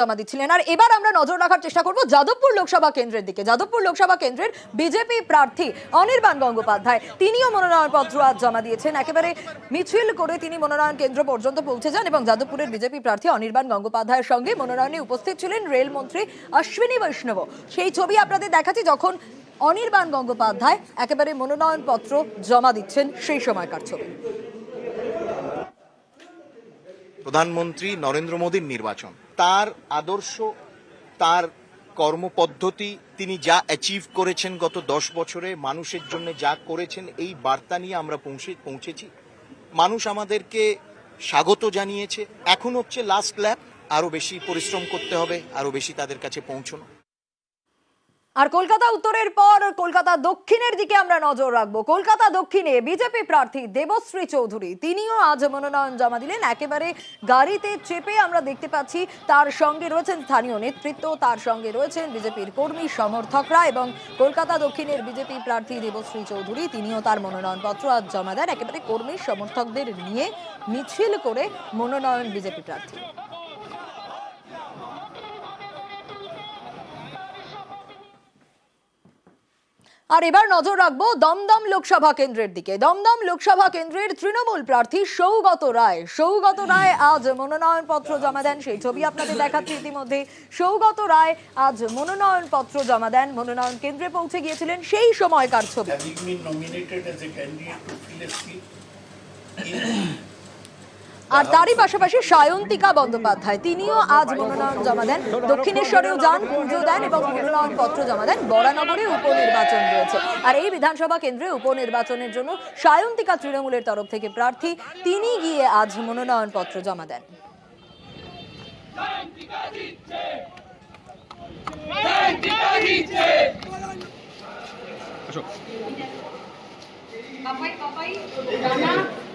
জমা দিচ্ছিলেন। আর এবার আমরা নজর রাখার চেষ্টা করব যাদবপুর লোকসভা কেন্দ্রের দিকে। যাদবপুর লোকসভা কেন্দ্রের বিজেপি প্রার্থী অনির্বাণ গঙ্গোপাধ্যায় তিনিও মনোনয়নপত্র আজ জমা দিয়েছেন। একেবারে মিছিল করে তিনি মনোনয়ন কেন্দ্র পর্যন্ত পৌঁছে যান এবং যাদবপুরের বিজেপি প্রার্থী অনির্বাণ গঙ্গোপাধ্যায়ের সঙ্গে মনোনয়নে উপস্থিত ছিলেন রেলমন্ত্রী অশ্বিনী বৈষ্ণব। সেই ছবি আপনাদের দেখাচ্ছি, যখন অনির্বাণ গঙ্গোপাধ্যায় একেবারে মনোনয়নপত্র জমা দিচ্ছেন সেই সময়কার ছবি। প্রধানমন্ত্রী নরেন্দ্র মোদীর নির্বাচন, তার আদর্শ, তার কর্মপদ্ধতি, তিনি যা অ্যাচিভ করেছেন গত 10 বছরে, মানুষের জন্য যা করেছেন, এই বার্তা নিয়ে আমরা পৌঁছেছি। মানুষ আমাদেরকে স্বাগত জানিয়েছে। এখন হচ্ছে লাস্ট ল্যাপ, আরো বেশি পরিশ্রম করতে হবে, আরো বেশি তাদের কাছে পৌঁছানো। আর কলকাতা উত্তরের পর কলকাতা দক্ষিণের দিকে আমরা নজর রাখবো। কলকাতা দক্ষিণে বিজেপি প্রার্থী দেবশ্রী চৌধুরী তিনিও আজ মনোনয়ন জমা দিলেন। একেবারে গাড়িতে চেপে আমরা দেখতে পাচ্ছি তার সঙ্গে রয়েছেন স্থানীয় নেতৃত্ব, তার সঙ্গে রয়েছেন বিজেপির কর্মী সমর্থকরা এবং কলকাতা দক্ষিণের বিজেপি প্রার্থী দেবশ্রী চৌধুরী তিনিও তার মনোনয়নপত্র আজ জমা দেন। একেবারে কর্মী সমর্থকদের নিয়ে মিছিল করে মনোনয়ন বিজেপি প্রার্থী। আর এবার নজর রাখবো দমদম লোকসভা কেন্দ্রের দিকে। দমদম লোকসভা কেন্দ্রের তৃণমূল প্রার্থী সৌগত রায় আজ মনোনয়নপত্র জমা দেন। সেই ছবি আপনাদের দেখাচ্ছি ইতিমধ্যে। সৌগত রায় আজ মনোনয়নপত্র জমা দেন, মনোনয়ন কেন্দ্রে পৌঁছে গিয়েছিলেন সেই সময়কার ছবি। আর তারই পাশাপাশি সায়ন্তিকা বন্দ্যোপাধ্যায় তিনিও আজ মনোনয়ন জমা দেন। দক্ষিণেশ্বরেও যান, পুজো দেন এবং মনোনয়নপত্র জমা দেন। বরানগরে উপনির্বাচন রয়েছে আর এই বিধানসভা কেন্দ্রে উপনির্বাচনের জন্য সায়ন্তিকা তৃণমূলের তরফ থেকে প্রার্থী, তিনি গিয়ে আজ মনোনয়নপত্র জমা দেন। পাপাই